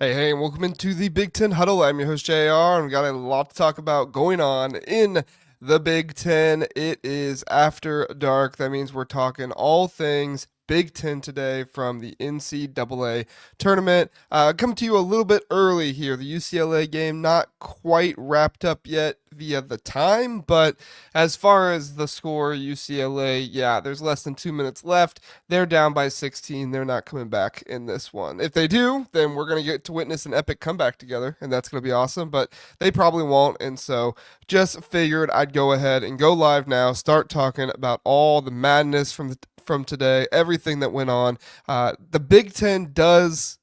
Hey, and welcome into the Big Ten Huddle. I'm your host, JR, and we got a lot to talk about going on in the Big Ten. It is after dark. That means we're talking all things Big Ten today from the NCAA tournament. Coming to you a little bit early here. The UCLA game not quite wrapped up yet via the time, but as far as the score, UCLA, yeah, there's less than 2 minutes left. They're down by 16. They're not coming back in this one. If they do, then we're going to get to witness an epic comeback together, and that's going to be awesome, but they probably won't. And so just figured I'd go ahead and go live now, start talking about all the madness from today, everything that went on. The Big Ten does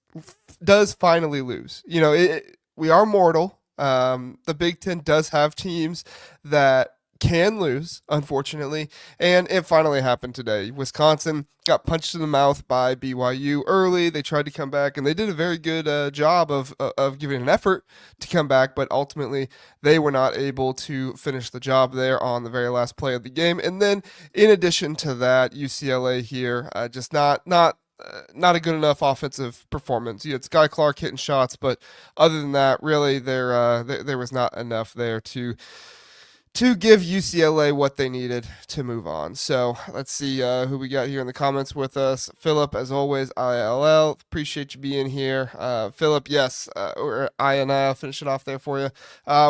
finally lose. We are mortal. The Big Ten does have teams that can lose, unfortunately, and it finally happened today. Wisconsin got punched in the mouth by BYU early. They tried to come back, and they did a very good job of giving an effort to come back, but ultimately they were not able to finish the job there on the very last play of the game. And then, in addition to that, UCLA here just not a good enough offensive performance. You had Sky Clark hitting shots, but other than that, really, there was not enough there to give UCLA what they needed to move on. So let's see who we got here in the comments with us. Philip, as always, ILL. Appreciate you being here. Philip, yes, or I'll finish it off there for you.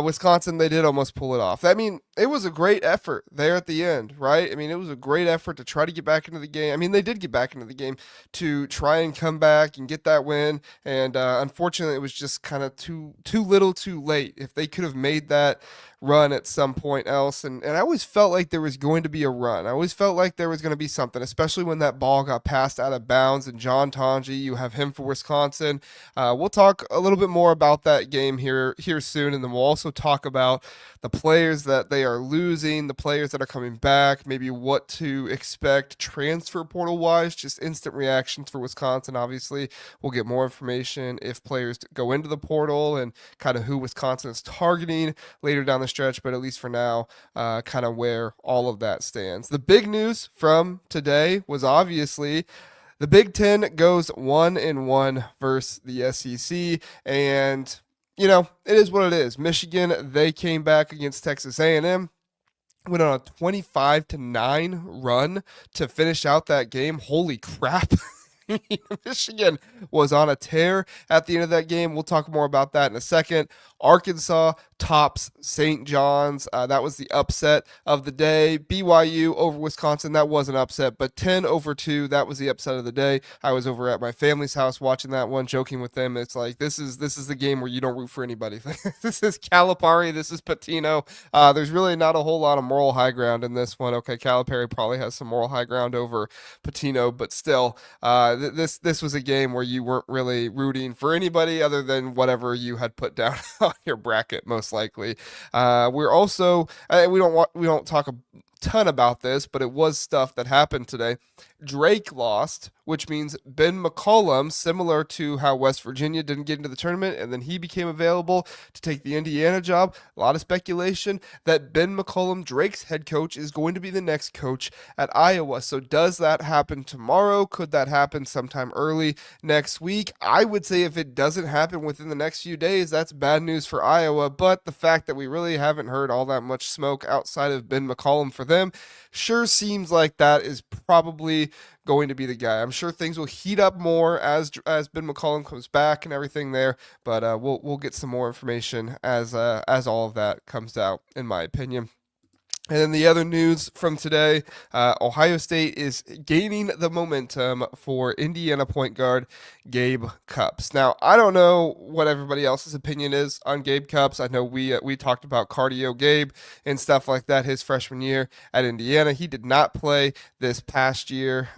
Wisconsin, they did almost pull it off. I mean, it was a great effort there at the end, right? I mean, it was a great effort to try to get back into the game. I mean, they did get back into the game to try and come back and get that win. And unfortunately, it was just kind of too little too late. If they could have made that run at some point else. And I always felt like there was going to be a run. I always felt like there was going to be something, especially when that ball got passed out of bounds. And John Tonji, you have him for Wisconsin. We'll talk a little bit more about that game here soon, and then we'll also talk about the players that they are losing, the players that are coming back, maybe what to expect transfer portal wise, just instant reactions for Wisconsin. Obviously, we'll get more information if players go into the portal and kind of who Wisconsin is targeting later down the stretch, but at least for now, kind of where all of that stands. The big news from today was obviously the Big Ten goes 1-1 versus the SEC, and it is what it is. Michigan, they came back against Texas A&M, went on a 25-9 run to finish out that game. Holy crap. Michigan was on a tear at the end of that game. We'll talk more about that in a second. Arkansas tops St. John's. That was the upset of the day. BYU over Wisconsin. That was an upset, but 10-2. That was the upset of the day. I was over at my family's house watching that one, joking with them. It's like this is the game where you don't root for anybody. This is Calipari. This is Patino. There's really not a whole lot of moral high ground in this one. Okay, Calipari probably has some moral high ground over Patino, but still, this was a game where you weren't really rooting for anybody other than whatever you had put down on your bracket, most likely. We're also we don't talk a ton about this, but it was stuff that happened today. Drake lost, which means Ben McCollum, similar to how West Virginia didn't get into the tournament and then he became available to take the Indiana job. A lot of speculation that Ben McCollum, Drake's head coach, is going to be the next coach at Iowa. So does that happen tomorrow? Could that happen sometime early next week? I would say if it doesn't happen within the next few days, that's bad news for Iowa. But the fact that we really haven't heard all that much smoke outside of Ben McCollum for them sure seems like that is probably going to be the guy. I'm sure things will heat up more as Ben McCollum comes back and everything there, but we'll get some more information as all of that comes out, in my opinion. And then the other news from today, Ohio State is gaining the momentum for Indiana point guard Gabe Cupps. Now, I don't know what everybody else's opinion is on Gabe Cupps. I know we talked about cardio Gabe and stuff like that his freshman year at Indiana. He did not play this past year.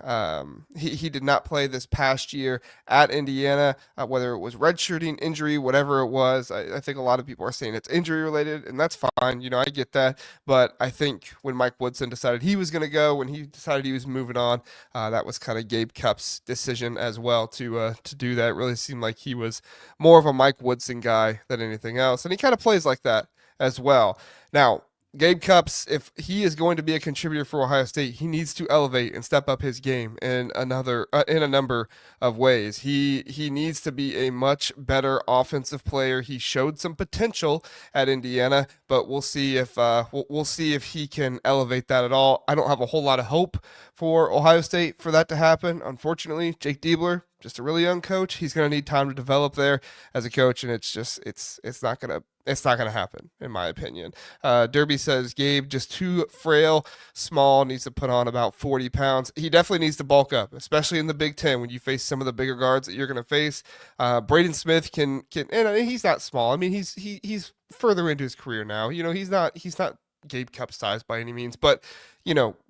He did not play this past year at Indiana, whether it was redshirting, injury, whatever it was. I think a lot of people are saying it's injury related, and that's fine. I get that, but I think when Mike Woodson decided he was going to go, when he decided he was moving on, that was kind of Gabe Cupps' decision as well to do that. It really seemed like he was more of a Mike Woodson guy than anything else, and he kind of plays like that as well. Now, Gabe Cupps, if he is going to be a contributor for Ohio State, he needs to elevate and step up his game in a number of ways. He needs to be a much better offensive player. He showed some potential at Indiana, but we'll see if he can elevate that at all. I don't have a whole lot of hope for Ohio State for that to happen. Unfortunately, Jake Diebler, just a really young coach. He's going to need time to develop there as a coach, and it's not gonna happen in my opinion. Derby says Gabe just too frail, small, needs to put on about 40 pounds. He definitely needs to bulk up, especially in the Big Ten when you face some of the bigger guards that you're gonna face. Braden Smith can, and he's not small. I mean, he's further into his career now. He's not Gabe Cup size by any means, but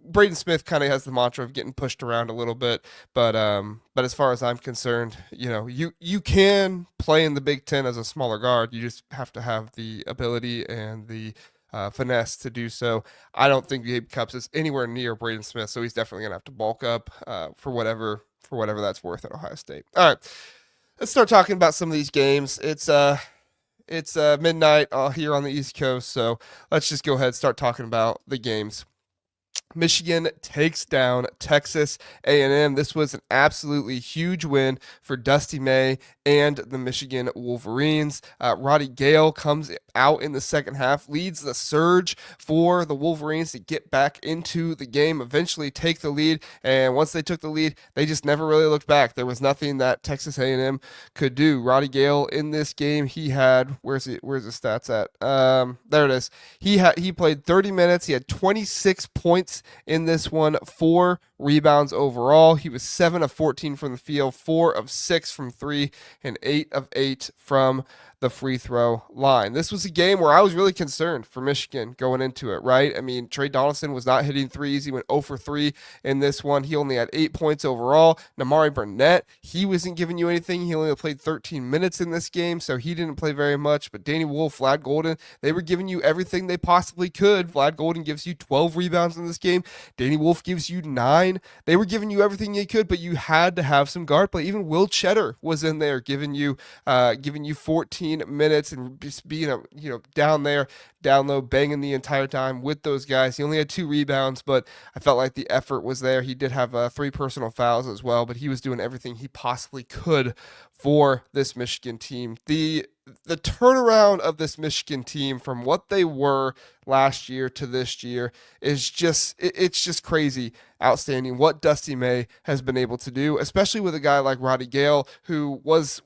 Braden Smith kind of has the mantra of getting pushed around a little bit. But as far as I'm concerned, you can play in the Big Ten as a smaller guard. You just have to have the ability and the finesse to do so. I don't think Gabe Cupps is anywhere near Braden Smith, so he's definitely gonna have to bulk up for whatever that's worth at Ohio State. All right, let's start talking about some of these games. It's midnight here on the East Coast, so let's just go ahead and start talking about the games. Michigan takes down Texas A&M. This was an absolutely huge win for Dusty May and the Michigan Wolverines. Roddy Gale comes out in the second half, leads the surge for the Wolverines to get back into the game, eventually take the lead. And once they took the lead, they just never really looked back. There was nothing that Texas A&M could do. Roddy Gale in this game, he had, where's the stats at? There it is. He played 30 minutes. He had 26 points in this one, 4 rebounds overall. He was 7 of 14 from the field, 4 of 6 from 3, and 8 of 8 from the free throw line. This was a game where I was really concerned for Michigan going into it, right? I mean, Trey Donaldson was not hitting threes. He went 0 for 3 in this one. He only had 8 points overall. Namari Burnett, he wasn't giving you anything. He only played 13 minutes in this game, so he didn't play very much. But Danny Wolf, Vlad Golden, they were giving you everything they possibly could. Vlad Golden gives you 12 rebounds in this game. Danny Wolf gives you 9. They were giving you everything they could, but you had to have some guard play. Even Will Cheddar was in there giving you 14 minutes and just being down low, banging the entire time with those guys. He only had 2 rebounds, but I felt like the effort was there. He did have 3 personal fouls as well, but he was doing everything he possibly could for this Michigan team. The turnaround of this Michigan team from what they were last year to this year is just crazy, outstanding what Dusty May has been able to do, especially with a guy like Roddy Gale, who was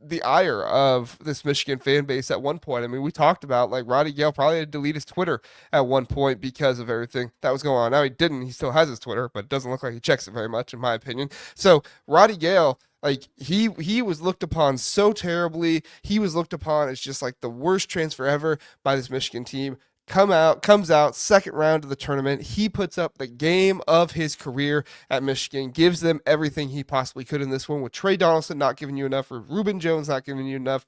the ire of this Michigan fan base at one point. I mean, we talked about like Roddy Gale probably had to delete his Twitter at one point because of everything that was going on. Now he didn't. He still has his Twitter, but it doesn't look like he checks it very much, in my opinion. So Roddy Gale, like he was looked upon so terribly. He was looked upon as just like the worst transfer ever by this Michigan team. Comes out second round of the tournament. He puts up the game of his career at Michigan, gives them everything he possibly could in this one, with Trey Donaldson not giving you enough, or Reuben Jones not giving you enough.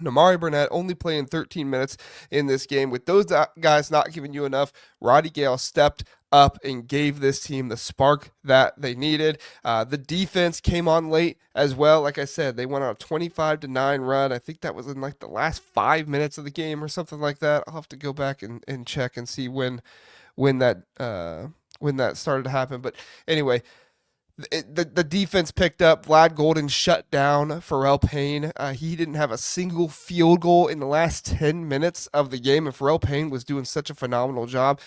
Namari Burnett only playing 13 minutes in this game. With those guys not giving you enough, Roddy Gale stepped up and gave this team the spark that they needed. The defense came on late as well. Like I said, they went on a 25-9 run. I think that was in like the last 5 minutes of the game or something like that. I'll have to go back and check and see when that started to happen. But anyway, the defense picked up. Vlad Golden shut down Pharrell Payne. He didn't have a single field goal in the last 10 minutes of the game, and Pharrell Payne was doing such a phenomenal job.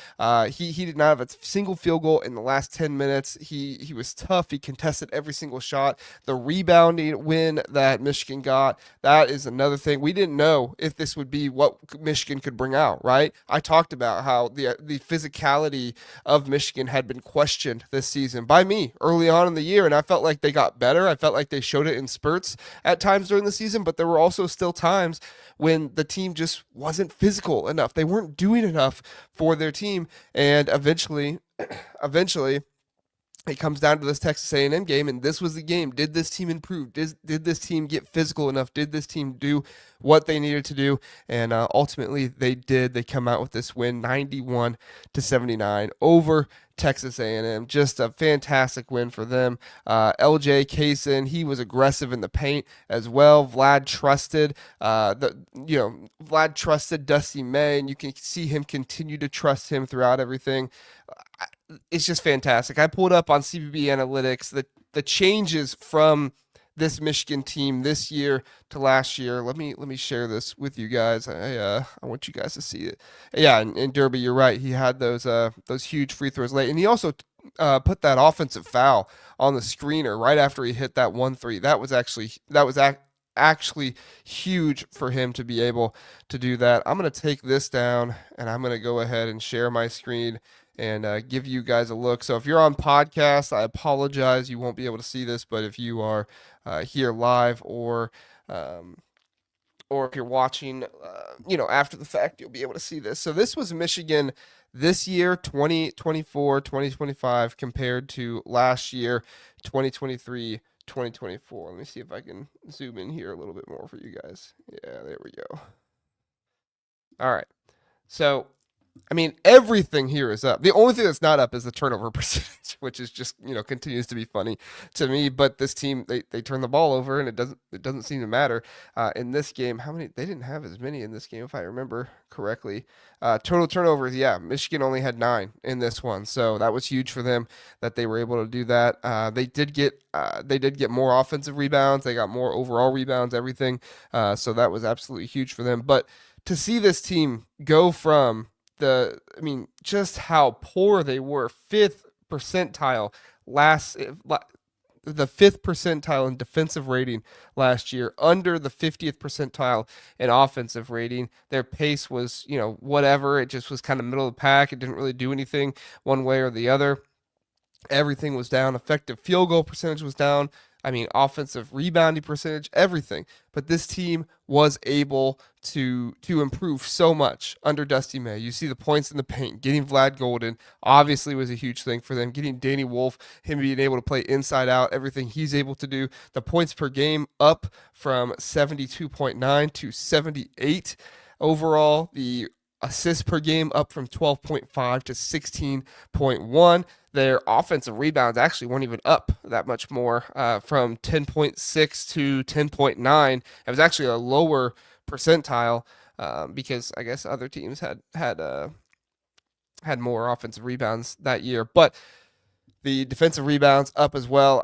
He did not have a single field goal in the last 10 minutes. He was tough. He contested every single shot. The rebounding win that Michigan got, that is another thing. We didn't know if this would be what Michigan could bring out, right? I talked about how the physicality of Michigan had been questioned this season by me early on in the year, and I felt like they got better. I felt like they showed it in spurts at times during the season, but there were also still times when the team just wasn't physical enough. They weren't doing enough for their team, and eventually it comes down to this Texas A&M game, and this was the game. Did this team improve? Did this team get physical enough? Did this team do what they needed to do? And ultimately, they did. They come out with this win, 91-79 over Texas A&M. Just a fantastic win for them. LJ Kaysen, he was aggressive in the paint as well. Vlad trusted Dusty May, and you can see him continue to trust him throughout everything. It's just fantastic. I pulled up on CBB Analytics the changes from this Michigan team this year to last year. Let me share this with you guys. I want you guys to see it. Yeah, and Derby, you're right. He had those huge free throws late, and he also put that offensive foul on the screener right after he hit that 1-3. Actually huge for him to be able to do that. I'm going to take this down, and I'm going to go ahead and share my screen and give you guys a look. So if you're on podcast, I apologize. You won't be able to see this, but if you are here live or if you're watching, after the fact, you'll be able to see this. So this was Michigan this year, 2024, 2025, compared to last year, 2023, 2024. Let me see if I can zoom in here a little bit more for you guys. Yeah, there we go. All right. So I mean, everything here is up. The only thing that's not up is the turnover percentage, which is just, continues to be funny to me. But this team, they turn the ball over, and it doesn't seem to matter. In this game, they didn't have as many in this game, if I remember correctly. Total turnovers, yeah, Michigan only had 9 in this one, so that was huge for them that they were able to do that. They did get more offensive rebounds. They got more overall rebounds, everything. So that was absolutely huge for them. But to see this team go from just how poor they were. The 5th percentile in defensive rating last year, under the 50th percentile in offensive rating. Their pace was, whatever. It just was kind of middle of the pack. It didn't really do anything one way or the other. Everything was down. Effective field goal percentage was down. Offensive rebounding percentage, everything. But this team was able to improve so much under Dusty May. You see the points in the paint. Getting Vlad Golden obviously was a huge thing for them. Getting Danny Wolf, him being able to play inside out, everything he's able to do. The points per game up from 72.9 to 78 overall. The assists per game up from 12.5 to 16.1. Their offensive rebounds actually weren't even up that much more, from 10.6 to 10.9. It was actually a lower percentile because I guess other teams had more offensive rebounds that year. But the defensive rebounds up as well.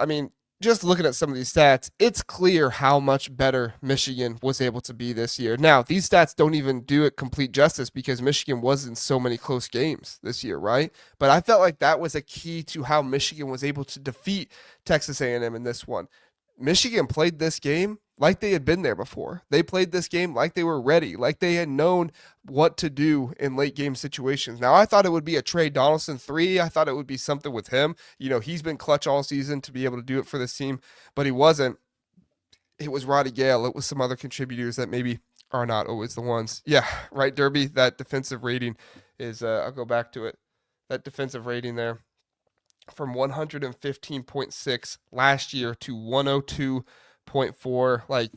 Just looking at some of these stats, it's clear how much better Michigan was able to be this year. Now, these stats don't even do it complete justice because Michigan was in so many close games this year, right? But I felt like that was a key to how Michigan was able to defeat Texas A&M in this one. Michigan played this game like they had been there before. They played this game like they were ready, like they had known what to do in late game situations. Now, I thought it would be a Trey Donaldson 3. I thought it would be something with him. He's been clutch all season to be able to do it for this team, but he wasn't. It was Roddy Gale. It was some other contributors that maybe are not always the ones. Yeah, right, Derby. That defensive rating is, I'll go back to it. That defensive rating there from 115.6 last year to 102.4. Like,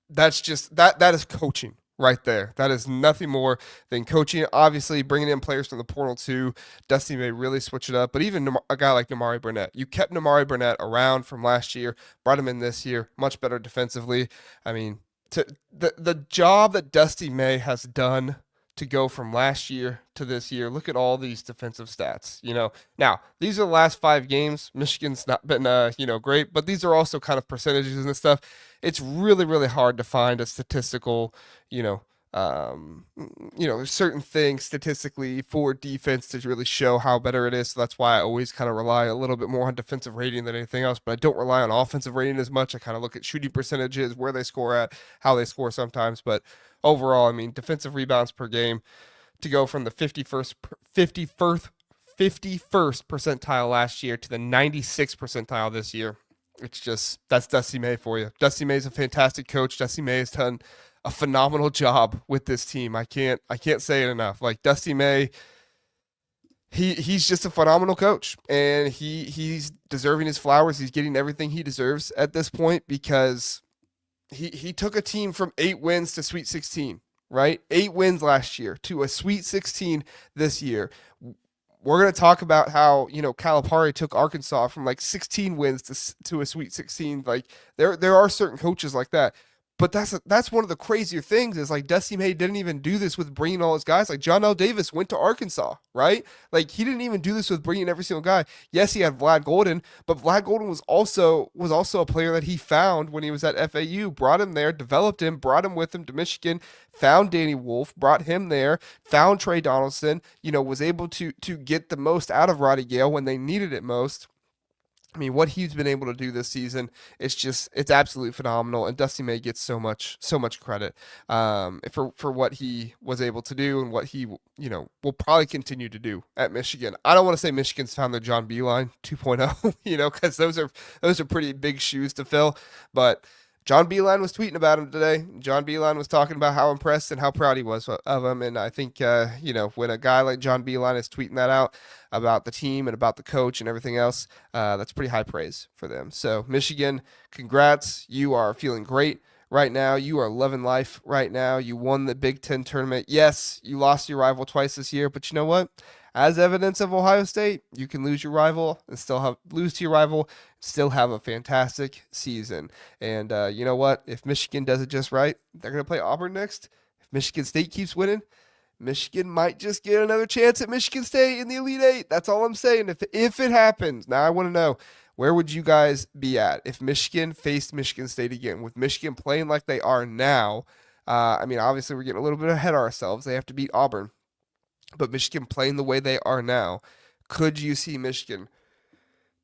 that's just that is coaching right there. That is nothing more than coaching. Obviously, bringing in players from the portal too. Dusty may really switch it up, but even a guy like Namari Burnett, you kept Namari Burnett around from last year, brought him in this year, much better defensively. The job that Dusty May has done to go from last year to this year. Look at all these defensive stats. Now these are the last 5 games. Michigan's not been great, but these are also kind of percentages and stuff. It's really, really hard to find a statistical, certain things statistically for defense to really show how better it is. So that's why I always kind of rely a little bit more on defensive rating than anything else, but I don't rely on offensive rating as much. I kind of look at shooting percentages, where they score at, how they score sometimes, but overall, defensive rebounds per game to go from the 51st percentile last year to the 96th percentile this year. That's Dusty May for you. Dusty May is a fantastic coach. Dusty May has done a phenomenal job with this team. I can't say it enough. Like, Dusty May, he's just a phenomenal coach, and he's deserving his flowers. He's getting everything he deserves at this point because he took a team from 8 wins to Sweet 16, right? 8 wins last year to a Sweet 16 this year. We're going to talk about how, Calipari took Arkansas from like 16 wins to a Sweet 16. Like there are certain coaches like that. But that's one of the crazier things is like Dusty May didn't even do this with bringing all his guys. Like John L. Davis went to Arkansas, right? Like he didn't even do this with bringing every single guy. Yes, he had Vlad Golden, but Vlad Golden was also a player that he found when he was at FAU. Brought him there, developed him, brought him with him to Michigan. Found Danny Wolf, brought him there. Found Trey Donaldson. Was able to get the most out of Roddy Gale when they needed it most. I mean, what he's been able to do this season, it's absolutely phenomenal. And Dusty May gets so much credit for what he was able to do and what he, will probably continue to do at Michigan. I don't want to say Michigan's found their John Beeline 2.0, because those are pretty big shoes to fill. But John Beeline was tweeting about him today. John Beeline was talking about how impressed and how proud he was of him. And I think, when a guy like John Beeline is tweeting that out about the team and about the coach and everything else, that's pretty high praise for them. So, Michigan, congrats. You are feeling great right now. You are loving life right now. You won the Big Ten tournament. Yes, you lost your rival twice this year, but you know what? As evidence of Ohio State, you can lose your rival and lose to your rival, still have a fantastic season. And you know what? If Michigan does it just right, they're going to play Auburn next. If Michigan State keeps winning, Michigan might just get another chance at Michigan State in the Elite Eight. That's all I'm saying. If it happens, now I want to know, where would you guys be at if Michigan faced Michigan State again? With Michigan playing like they are now, obviously we're getting a little bit ahead of ourselves. They have to beat Auburn. But Michigan playing the way they are now, could you see Michigan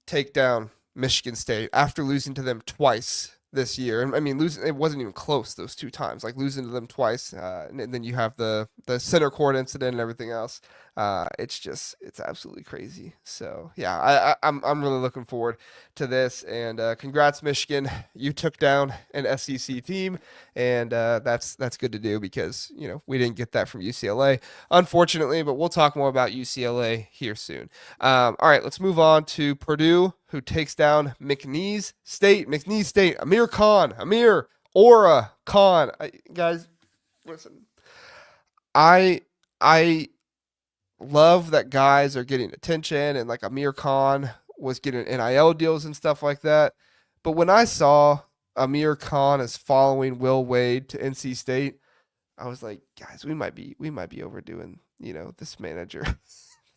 take down Michigan State after losing to them twice this year? And losing, it wasn't even close those two times. Like losing to them twice, and then you have the center court incident and everything else. It's absolutely crazy. So yeah, I'm really looking forward to this. And congrats, Michigan! You took down an SEC team, and that's good to do because we didn't get that from UCLA, unfortunately. But we'll talk more about UCLA here soon. All right, let's move on to Purdue, who takes down McNeese State. McNeese State, Amir Aura Khan. Guys, listen. I love that guys are getting attention, and like Amir Khan was getting NIL deals and stuff like that. But when I saw Amir Khan is following Will Wade to NC State, I was like, guys, we might be overdoing, this manager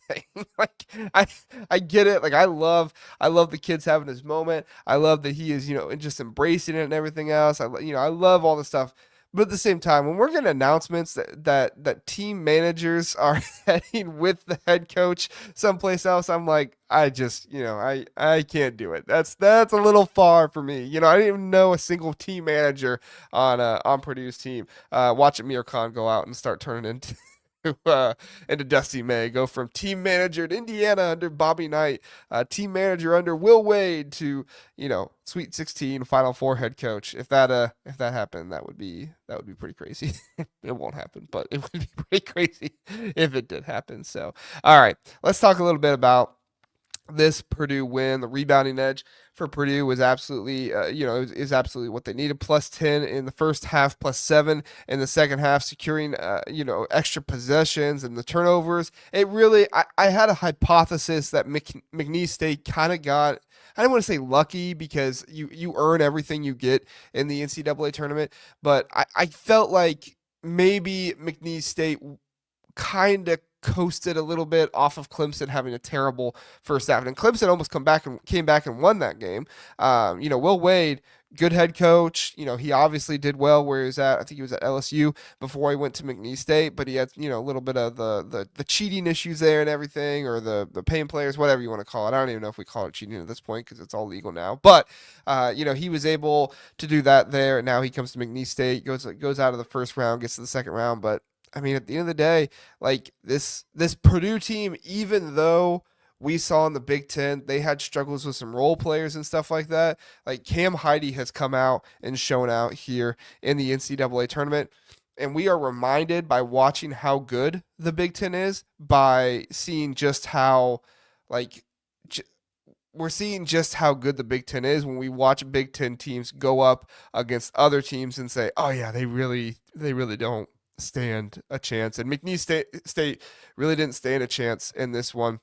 thing. Like I get it. Like I love the kids having his moment. I love that he is, just embracing it and everything else. I love all the stuff. But at the same time, when we're getting announcements that team managers are heading with the head coach someplace else, I'm like, I can't do it. That's a little far for me. I didn't even know a single team manager on Purdue's team. Watch Amir Khan go out and start turning into Dusty May, go from team manager at Indiana under Bobby Knight, team manager under Will Wade to Sweet 16 Final Four head coach. If that happened, that would be pretty crazy. It won't happen, but it would be pretty crazy if it did happen. So, all right, let's talk a little bit about this Purdue win. The rebounding edge for Purdue was absolutely, is absolutely what they needed. Plus 10 in the first half, plus 7 in the second half, securing, extra possessions and the turnovers. It really, I had a hypothesis that McNeese State kind of got, I don't want to say lucky because you earn everything you get in the NCAA tournament, but I felt like maybe McNeese State kind of coasted a little bit off of Clemson having a terrible first half. And Clemson almost came back and won that game. Will Wade, good head coach. He obviously did well where he was at. I think he was at LSU before he went to McNeese State, but he had, a little bit of the cheating issues there and everything, or the paying players, whatever you want to call it. I don't even know if we call it cheating at this point because it's all legal now. But, he was able to do that there. And now he comes to McNeese State, goes out of the first round, gets to the second round. But at the end of the day, like this Purdue team, even though we saw in the Big Ten, they had struggles with some role players and stuff like that. Like Cam Heide has come out and shown out here in the NCAA tournament. And we are reminded by watching how good the Big Ten is by seeing just how, we're seeing just how good the Big Ten is when we watch Big Ten teams go up against other teams and say, oh yeah, they really don't stand a chance. And McNeese State really didn't stand a chance in this one.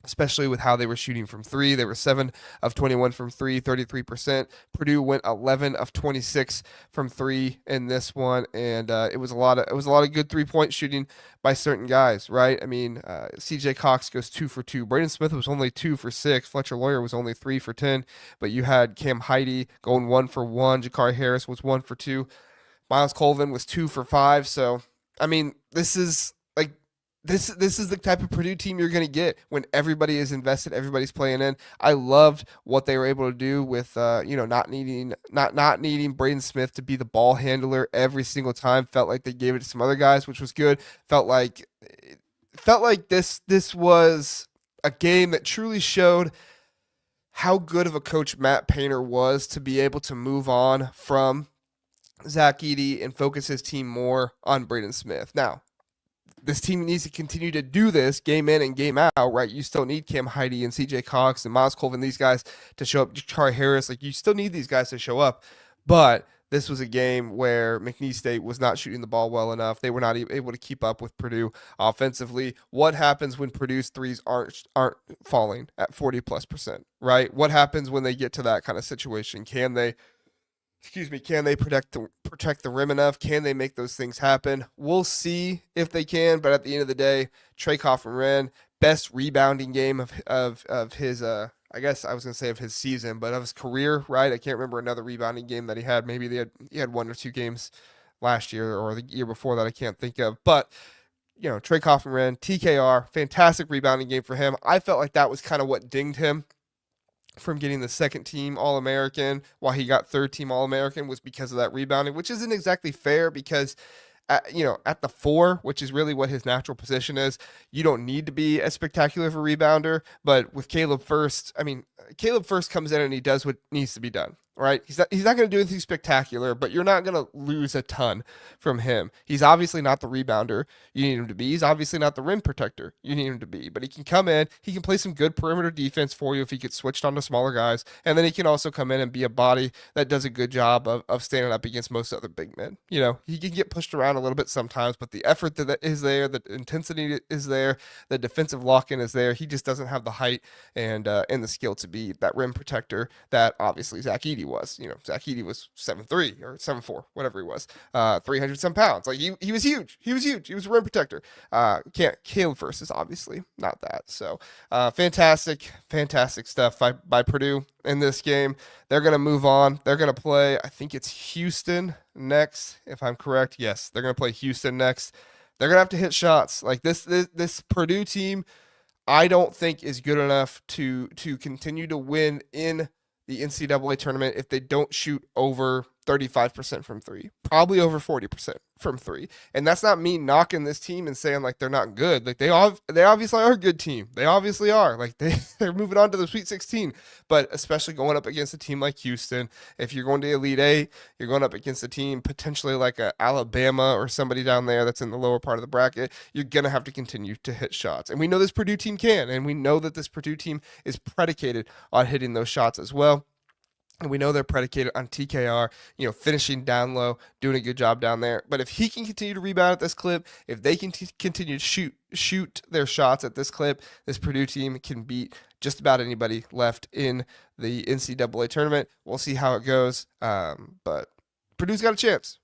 especially with how they were shooting from three. They were 7 of 21 from three, 33%. Purdue went 11 of 26 from three in this one, and it was a lot of good 3-point shooting by certain guys, right? I mean, CJ Cox goes 2 for 2. Braden Smith was only 2 for 6. Fletcher Lawyer was only 3 for 10, but you had Cam Heide going 1 for 1. Jakari Harris was 1 for 2. Miles Colvin was 2 for 5. So, I mean, this is like this is the type of Purdue team you're going to get when everybody is invested, everybody's playing in. I loved what they were able to do with not needing Braden Smith to be the ball handler every single time. Felt like they gave it to some other guys, which was good. Felt like this was a game that truly showed how good of a coach Matt Painter was to be able to move on from Zach Edey and focus his team more on Braden Smith. Now, this team needs to continue to do this game in and game out, right? You still need Cam Heide and CJ Cox and Miles Colvin, these guys to show up. Jakari Harris, like you still need these guys to show up. But this was a game where McNeese State was not shooting the ball well enough. They were not able to keep up with Purdue offensively. What happens when Purdue's threes aren't falling at 40+%, right? What happens when they get to that kind of situation? Can they protect the rim enough? Can they make those things happen? We'll see if they can, but at the end of the day, Trey Coffin-Renn, best rebounding game of his I guess I was gonna say of his season, but of his career, right? I can't remember another rebounding game that he had. Maybe he had 1 or 2 games last year or the year before that I can't think of. But Trey Coffin-Renn, TKR, fantastic rebounding game for him. I felt like that was kind of what dinged him from getting the second team All-American while he got third team All-American was because of that rebounding, which isn't exactly fair because at the 4, which is really what his natural position is, you don't need to be a spectacular of a rebounder. But with Caleb First, I mean, Caleb First comes in and he does what needs to be done. Right? He's not going to do anything spectacular, but you're not going to lose a ton from him. He's obviously not the rebounder you need him to be. He's obviously not the rim protector you need him to be, but he can come in, he can play some good perimeter defense for you if he gets switched onto smaller guys, and then he can also come in and be a body that does a good job of standing up against most other big men. He can get pushed around a little bit sometimes, but the effort that is there, the intensity is there, the defensive lock-in is there. He just doesn't have the height and the skill to be that rim protector that obviously Zach Edey was. Zach Edey was 7'3" or 7'4", whatever he was, 300 some pounds. Like he was huge. He was huge. He was a rim protector. Caleb First is obviously not that. So fantastic stuff by Purdue in this game. They're gonna move on. They're gonna play. I think it's Houston next, if I'm correct. Yes, they're gonna play Houston next. They're gonna have to hit shots. Like this Purdue team, I don't think is good enough to continue to win in the NCAA tournament if they don't shoot over 35% from three, probably over 40% from three. And that's not me knocking this team and saying like they're not good. Like they obviously are a good team. They obviously are. Like they're moving on to the Sweet 16, but especially going up against a team like Houston. If you're going to Elite Eight, you're going up against a team potentially like a Alabama or somebody down there that's in the lower part of the bracket. You're going to have to continue to hit shots. And we know this Purdue team can, and we know that this Purdue team is predicated on hitting those shots as well. And we know they're predicated on TKR, finishing down low, doing a good job down there. But if he can continue to rebound at this clip, if they can continue to shoot their shots at this clip, this Purdue team can beat just about anybody left in the NCAA tournament. We'll see how it goes. But Purdue's got a chance.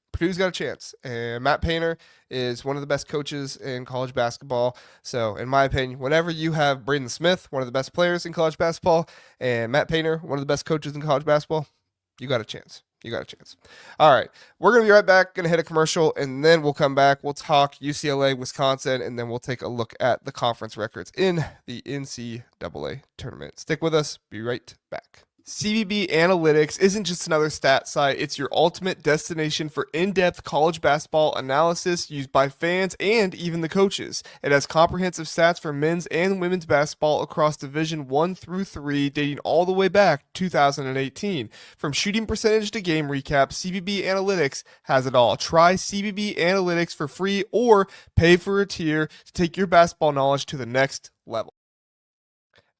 And Matt Painter is one of the best coaches in college basketball. So, in my opinion, whenever you have Braden Smith, one of the best players in college basketball, and Matt Painter, one of the best coaches in college basketball, you got a chance. All right. We're going to be right back, going to hit a commercial, and then we'll come back. We'll talk UCLA, Wisconsin, and then we'll take a look at the conference records in the NCAA tournament. Stick with us. Be right back. CBB Analytics isn't just another stat site, it's your ultimate destination for in-depth college basketball analysis used by fans and even the coaches. It has comprehensive stats for men's and women's basketball across Division 1 through 3, dating all the way back to 2018. From shooting percentage to game recaps, CBB Analytics has it all. Try CBB Analytics for free or pay for a tier to take your basketball knowledge to the next level.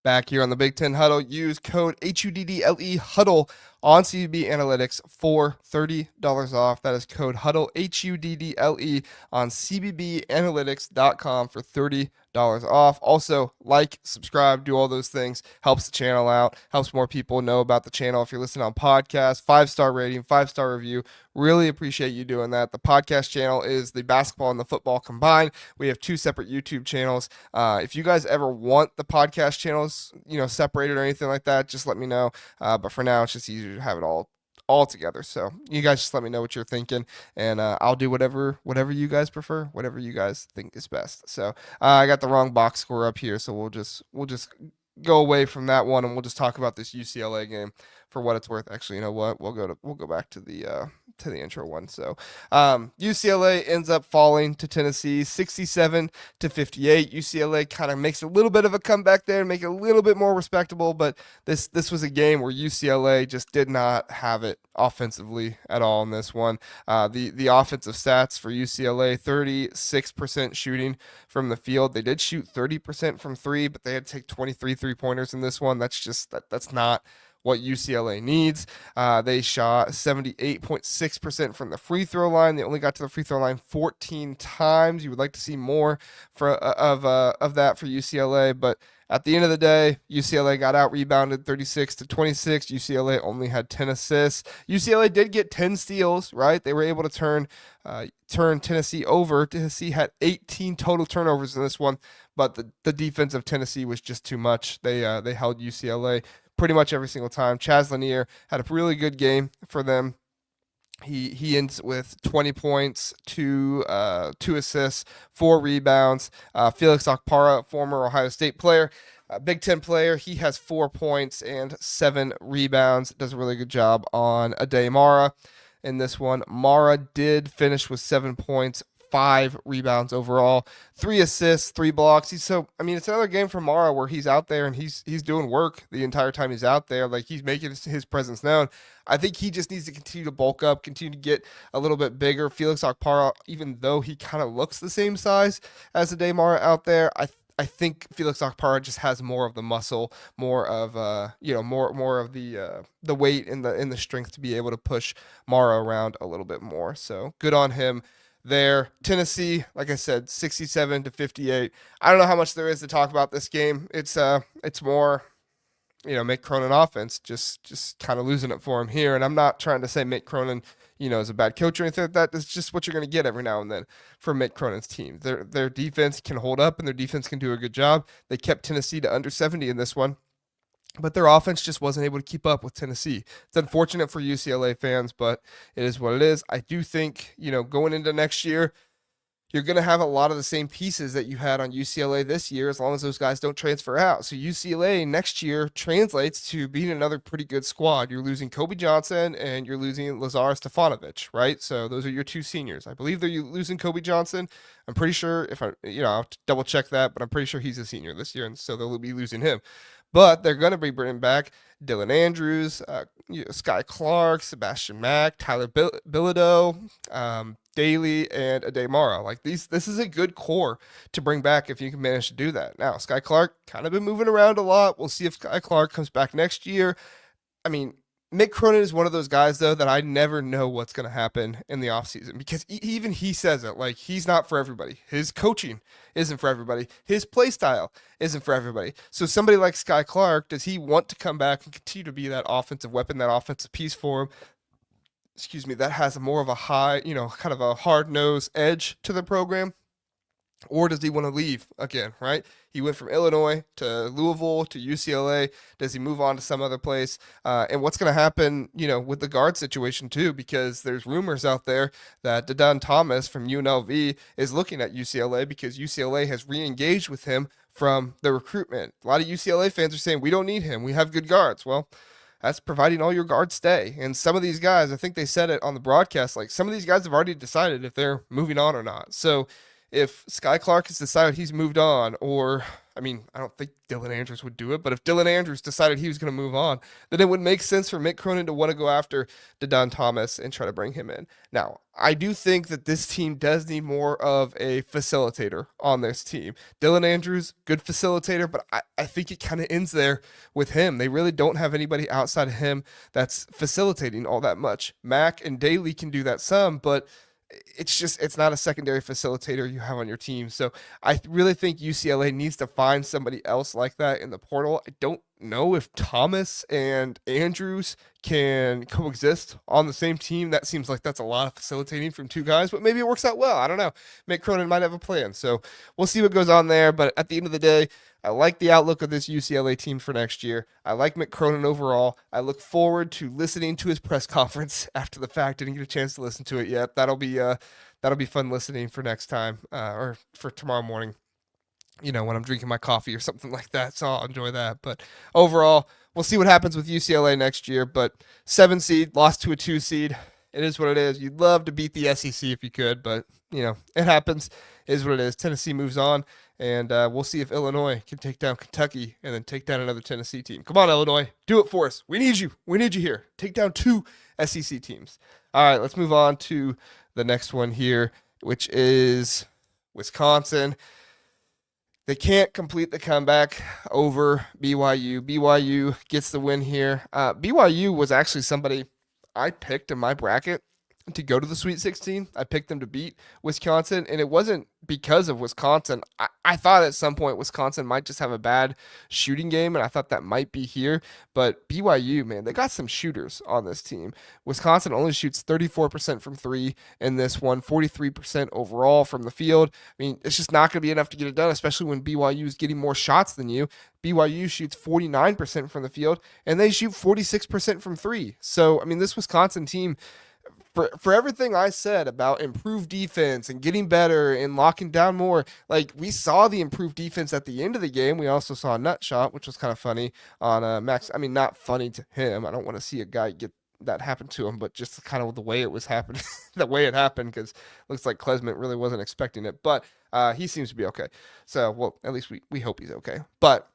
Back here on the Big Ten Huddle, use code HUDDLE HUDDLE on CBB Analytics for $30 off. That is code HUDDLE HUDDLE on CBBanalytics.com for $30 off. Also, like, subscribe, do all those things. Helps the channel out, helps more people know about the channel. If you're listening on podcast, 5-star rating, 5-star review. Really appreciate you doing that. The podcast channel is the basketball and the football combined. We have 2 separate YouTube channels. If you guys ever want the podcast channels, separated or anything like that, just let me know. But for now, it's just easier to have it all together. So you guys just let me know what you're thinking, and I'll do whatever you guys prefer, whatever you guys think is best. So I got the wrong box score up here, so we'll just go away from that one, and we'll just talk about this UCLA game for what it's worth. Actually, you know what? We'll go back to the intro one. So UCLA ends up falling to Tennessee 67-58. UCLA kind of makes a little bit of a comeback there and make it a little bit more respectable, but this was a game where UCLA just did not have it offensively at all in this one. The offensive stats for UCLA: 36% shooting from the field. They did shoot 30% from three, but they had to take 23 3-pointers in this one. That's not what UCLA needs. They shot 78.6% from the free throw line. They only got to the free throw line 14 times. You would like to see more of that for UCLA, but at the end of the day, UCLA got out rebounded 36-26. UCLA only had 10 assists. UCLA did get 10 steals, right? They were able to turn Tennessee over. Tennessee had 18 total turnovers in this one, but the defense of Tennessee was just too much. They held UCLA pretty much every single time. Chaz Lanier had a really good game for them. He ends with 20 points, two assists, 4 rebounds. Felix Okpara, former Ohio State player, Big Ten player, he has 4 points and 7 rebounds. Does a really good job on Ade Mara in this one. Mara did finish with 7 points, 5 rebounds overall, 3 assists, 3 blocks. It's another game for Mara where he's out there and he's doing work the entire time he's out there. Like, he's making his presence known. I think he just needs to continue to bulk up, continue to get a little bit bigger. Felix Okpara, even though he kind of looks the same size as Ade Mara out there, I think Felix Okpara just has more of the muscle, more of more of the weight and the strength to be able to push Mara around a little bit more. So good on him there. Tennessee, like I said, 67-58. I don't know how much there is to talk about this game. It's more, Mick Cronin offense just kind of losing it for him here. And I'm not trying to say Mick Cronin, is a bad coach or anything like that. It's just what you're going to get every now and then from Mick Cronin's team. Their defense can hold up and their defense can do a good job. They kept Tennessee to under 70 in this one, but their offense just wasn't able to keep up with Tennessee. It's unfortunate for UCLA fans, but it is what it is. I do think, going into next year, you're going to have a lot of the same pieces that you had on UCLA this year, as long as those guys don't transfer out. So UCLA next year translates to being another pretty good squad. You're losing Kobe Johnson and you're losing Lazar Stefanovic, right? So those are your 2 seniors. I believe they're losing Kobe Johnson. I'm pretty sure I'll have to double check that, but I'm pretty sure he's a senior this year, and so they'll be losing him. But they're going to be bringing back Dylan Andrews, Sky Clark, Sebastian Mack, Tyler Bilodeau, Daly, and Ade Mara. Like, this is a good core to bring back if you can manage to do that. Now, Sky Clark kind of been moving around a lot. We'll see if Sky Clark comes back next year. Mick Cronin is one of those guys, though, that I never know what's going to happen in the offseason, because even he says it. Like, he's not for everybody. His coaching isn't for everybody. His play style isn't for everybody. So somebody like Sky Clark, does he want to come back and continue to be that offensive weapon, that offensive piece for him? That has more of a high, kind of a hard-nosed edge to the program? Or does he want to leave again, right? He went from Illinois to Louisville to UCLA. Does he move on to some other place? And what's going to happen, with the guard situation too? Because there's rumors out there that Dedon Thomas from UNLV is looking at UCLA because UCLA has re-engaged with him from the recruitment. A lot of UCLA fans are saying, we don't need him. We have good guards. Well, that's providing all your guards stay. And some of these guys, I think they said it on the broadcast, like some of these guys have already decided if they're moving on or not. So if Sky Clark has decided he's moved on, or, I don't think Dylan Andrews would do it, but if Dylan Andrews decided he was going to move on, then it would make sense for Mick Cronin to want to go after Dedon Thomas and try to bring him in. Now, I do think that this team does need more of a facilitator on this team. Dylan Andrews, good facilitator, but I think it kind of ends there with him. They really don't have anybody outside of him that's facilitating all that much. Mack and Daly can do that some, but it's not a secondary facilitator you have on your team. So I really think UCLA needs to find somebody else like that in the portal. I don't know if Thomas and Andrews can coexist on the same team. That seems like that's a lot of facilitating from two guys, but maybe it works out well. I don't know. Mick Cronin might have a plan. So we'll see what goes on there. But at the end of the day, I like the outlook of this UCLA team for next year. I like Mick Cronin overall. I look forward to listening to his press conference after the fact. Didn't get a chance to listen to it yet. That'll be fun listening for next time or for tomorrow morning. When I'm drinking my coffee or something like that. So I'll enjoy that. But overall, we'll see what happens with UCLA next year. But 7 seed lost to a 2 seed. It is what it is. You'd love to beat the SEC if you could, but it happens. It is what it is. Tennessee moves on, and we'll see if Illinois can take down Kentucky and then take down another Tennessee team. Come on, Illinois, do it for us. We need you. We need you here. Take down 2 SEC teams. All right, let's move on to the next one here, which is Wisconsin. They can't complete the comeback over BYU. BYU gets the win here. BYU was actually somebody I picked in my bracket to go to the Sweet 16. I picked them to beat Wisconsin, and it wasn't because of Wisconsin. I thought at some point Wisconsin might just have a bad shooting game, and I thought that might be here. But BYU, man, they got some shooters on this team. Wisconsin only shoots 34% from 3 in this one, 43% overall from the field. I mean, it's just not going to be enough to get it done, especially when BYU is getting more shots than you. BYU shoots 49% from the field, and they shoot 46% from 3. So, I mean, this Wisconsin team, for everything I said about improved defense and getting better and locking down more, like we saw the improved defense at the end of the game. We also saw a nut shot, which was kind of funny on Max. I mean, not funny to him. I don't want to see a guy get that happen to him, but just kind of the way it was happening, the way it happened, because looks like Klesmit really wasn't expecting it. But he seems to be okay. So, well, at least we hope he's okay. But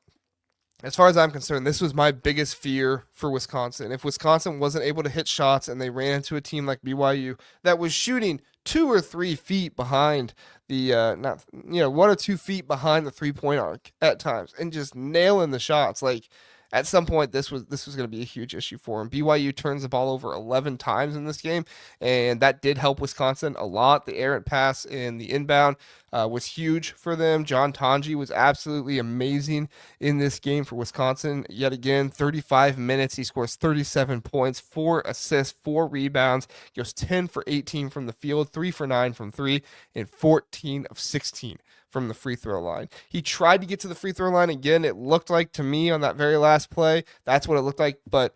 as far as I'm concerned, this was my biggest fear for Wisconsin. If Wisconsin wasn't able to hit shots and they ran into a team like BYU that was shooting 2 or 3 feet behind the 1 or 2 feet behind the 3-point arc at times and just nailing the shots, like at some point this was going to be a huge issue for him. BYU turns the ball over 11 times in this game, and that did help Wisconsin a lot. The errant pass and the inbound was huge for them. John Tonji was absolutely amazing in this game for Wisconsin. Yet again, 35 minutes, he scores 37 points, 4 assists, 4 rebounds, goes 10 for 18 from the field, 3 for 9 from 3, and 14 of 16 from the free throw line. He tried to get to the free throw line again. It looked like to me on that very last play, that's what it looked like. But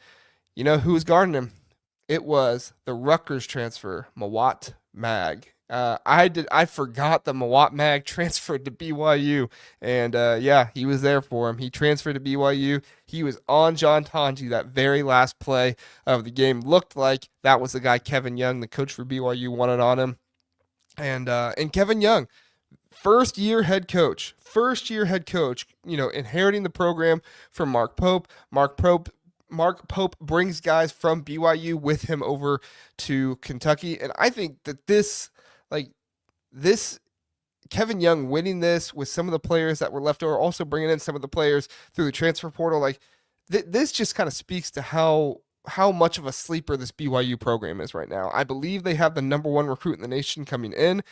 you know who was guarding him? It was the Rutgers transfer, Mawot Mag. I forgot that Mawot Mag transferred to BYU, and he was there for him. He transferred to BYU. He was on John Tonji that very last play of the game. Looked like that was the guy Kevin Young, the coach for BYU, wanted on him, and Kevin Young, first year head coach, inheriting the program from Mark Pope. Mark Pope brings guys from BYU with him over to Kentucky, and I think that this Kevin Young winning this with some of the players that were left over, also bringing in some of the players through the transfer portal, this just kind of speaks to how much of a sleeper this BYU program is right now. I believe they have the number 1 recruit in the nation coming in.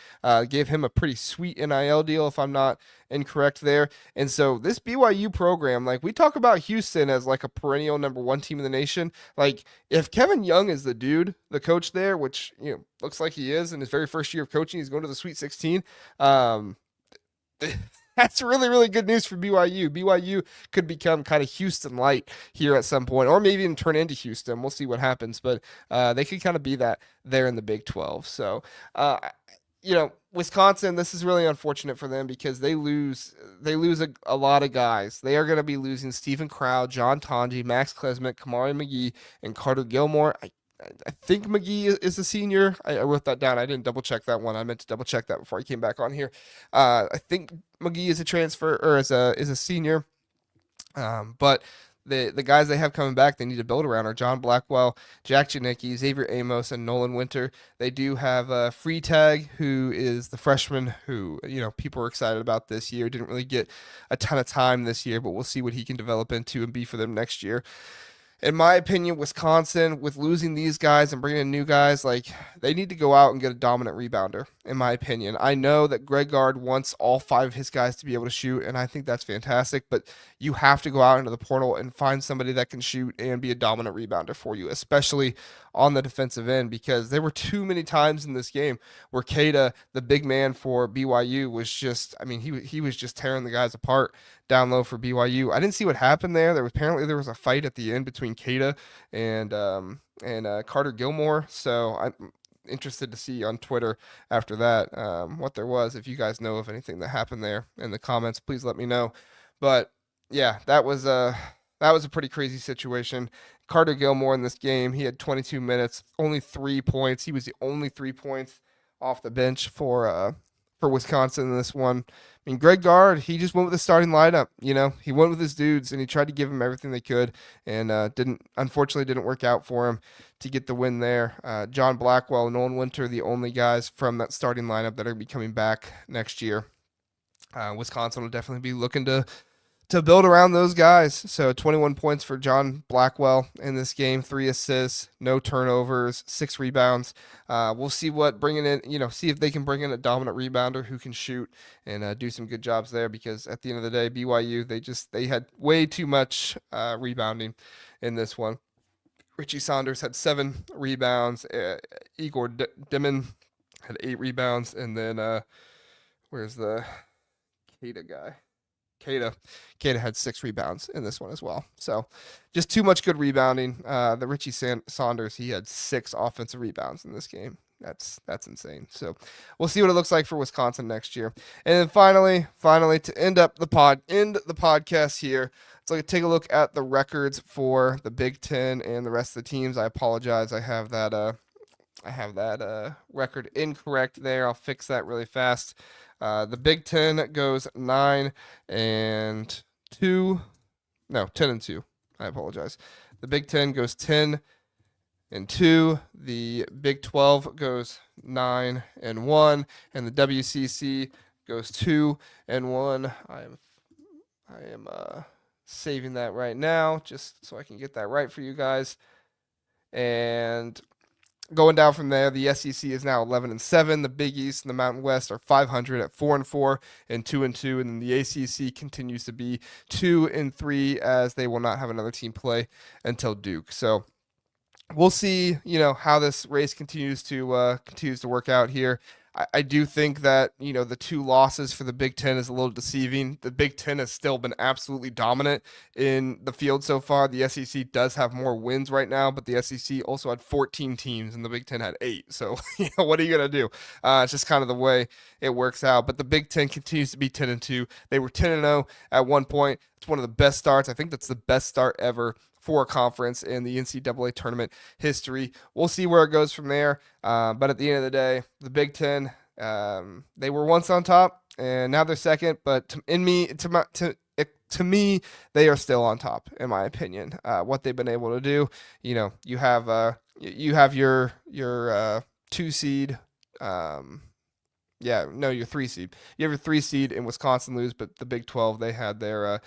Gave him a pretty sweet NIL deal, if I'm not incorrect there. And so this BYU program, like we talk about Houston as like a perennial number 1 team in the nation. Like if Kevin Young is the dude, the coach there, which looks like he is in his very first year of coaching, he's going to the Sweet 16. That's really, really good news for BYU. BYU could become kind of Houston light here at some point, or maybe even turn into Houston. We'll see what happens, but they could kind of be that there in the Big 12. So, Wisconsin, this is really unfortunate for them because they lose a lot of guys. They are going to be losing Stephen Crow, John Tonji, Max Klesmit, Kamari McGee, and Carter Gilmore. I think McGee is a senior. I wrote that down. I didn't double check that one. I meant to double check that before I came back on here. I think McGee is a transfer or is a senior. But the guys they have coming back, they need to build around are John Blackwell, Jack Janicki, Xavier Amos, and Nolan Winter. They do have Freetag, who is the freshman who people are excited about this year. Didn't really get a ton of time this year, but we'll see what he can develop into and be for them next year. In my opinion, Wisconsin, with losing these guys and bringing in new guys, like they need to go out and get a dominant rebounder. In my opinion, I know that Greg Gard wants all five of his guys to be able to shoot, and I think that's fantastic. But you have to go out into the portal and find somebody that can shoot and be a dominant rebounder for you, especially on the defensive end, because there were too many times in this game where Kada, the big man for BYU, was just, I mean, he was just tearing the guys apart down low for BYU. I didn't see what happened there. There was a fight at the end between Kada and Carter Gilmore. So I'm interested to see on Twitter after that what there was. If you guys know of anything that happened there in the comments, please let me know. But yeah, that was a pretty crazy situation. Carter Gilmore in this game, he had 22 minutes, only 3 points. He was the only 3 points off the bench for Wisconsin in this one. I mean, Greg Gard, he just went with the starting lineup. He went with his dudes and he tried to give them everything they could, and unfortunately didn't work out for him to get the win there. John Blackwell and Nolan Winter, the only guys from that starting lineup that are going to be coming back next year. Wisconsin will definitely be looking to build around those guys. So 21 points for John Blackwell in this game, 3 assists, no turnovers, 6 rebounds. We'll see see if they can bring in a dominant rebounder who can shoot and do some good jobs there, because at the end of the day, BYU, they had way too much rebounding in this one. Richie Saunders had 7 rebounds. Igor Dimon had 8 rebounds. And then where's the Kada guy? Kada had 6 rebounds in this one as well. So just too much good rebounding. The Richie Saunders, he had 6 offensive rebounds in this game. That's insane. So we'll see what it looks like for Wisconsin next year. And then finally, to end the podcast here, let's take a look at the records for the Big Ten and the rest of the teams. I apologize. I have that record incorrect there. I'll fix that really fast. The Big Ten goes 9-2. No, 10-2. I apologize. The Big Ten goes 10-2. The Big 12 goes 9-1, and the WCC goes 2-1. I am saving that right now just so I can get that right for you guys. And going down from there, the SEC is now 11-7. The Big East and the Mountain West are 500 at 4-4 and 2-2, and then the ACC continues to be 2-3, as they will not have another team play until Duke. So we'll see, how this race continues to work out here. I do think that, the 2 losses for the Big Ten is a little deceiving. The Big Ten has still been absolutely dominant in the field so far. The SEC does have more wins right now, but the SEC also had 14 teams and the Big Ten had 8. So, what are you going to do? It's just kind of the way it works out. But the Big Ten continues to be 10-2. They were 10-0 at one point. It's one of the best starts. I think that's the best start ever for a conference in the NCAA tournament history. We'll see where it goes from there. But at the end of the day, the Big Ten, they were once on top and now they're second. But to me, they are still on top, in my opinion. What they've been able to do, you have your 2 seed. Your 3 seed. You have your 3 seed in Wisconsin lose, but the Big 12, they had their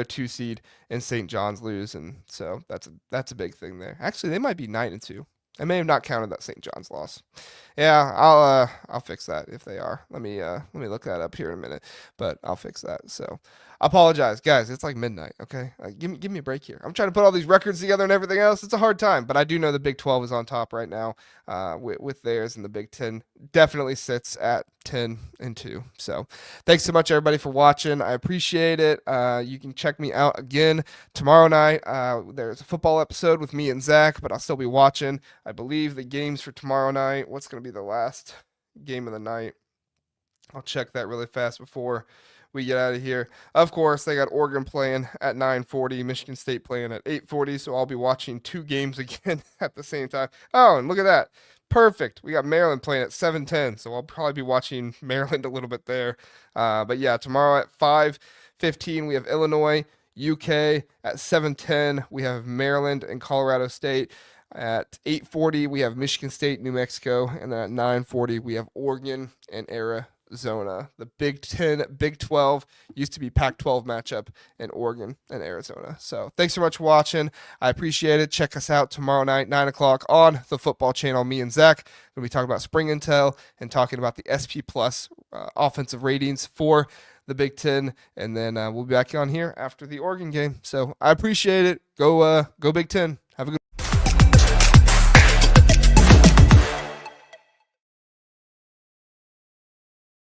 2 seed in St. John's lose, and so that's a big thing there. Actually, they might be 9-2. I may have not counted that St. John's loss. Yeah, I'll fix that if they are. Let me look that up here in a minute, but I'll fix that. So I apologize, guys. It's like midnight. Okay, give me a break here. I'm trying to put all these records together and everything else. It's a hard time, but I do know the Big 12 is on top right now with theirs, and the Big 10 definitely sits at 10-2. So thanks so much, everybody, for watching. I appreciate it. You can check me out again tomorrow night. There's a football episode with me and Zach, but I'll still be watching. I believe the games for tomorrow night. What's going to be the last game of the night? I'll check that really fast before we get out of here. Of course, they got Oregon playing at 9:40, Michigan State playing at 8:40, so I'll be watching 2 games again at the same time. Oh, and look at that. Perfect. We got Maryland playing at 7:10, so I'll probably be watching Maryland a little bit there. But yeah, tomorrow at 5:15, we have Illinois, UK. At 7:10, we have Maryland and Colorado State. At 8:40, we have Michigan State, New Mexico. And then at 9:40, we have Oregon and Arizona. The Big Ten, Big 12 used to be Pac-12 matchup in Oregon and Arizona. So thanks so much for watching. I appreciate it. Check us out tomorrow night, 9 o'clock on the football channel. Me and Zach will be talking about spring intel and talking about the SP Plus offensive ratings for the Big Ten. And then we'll be back on here after the Oregon game. So I appreciate it. Go Big Ten. Have a good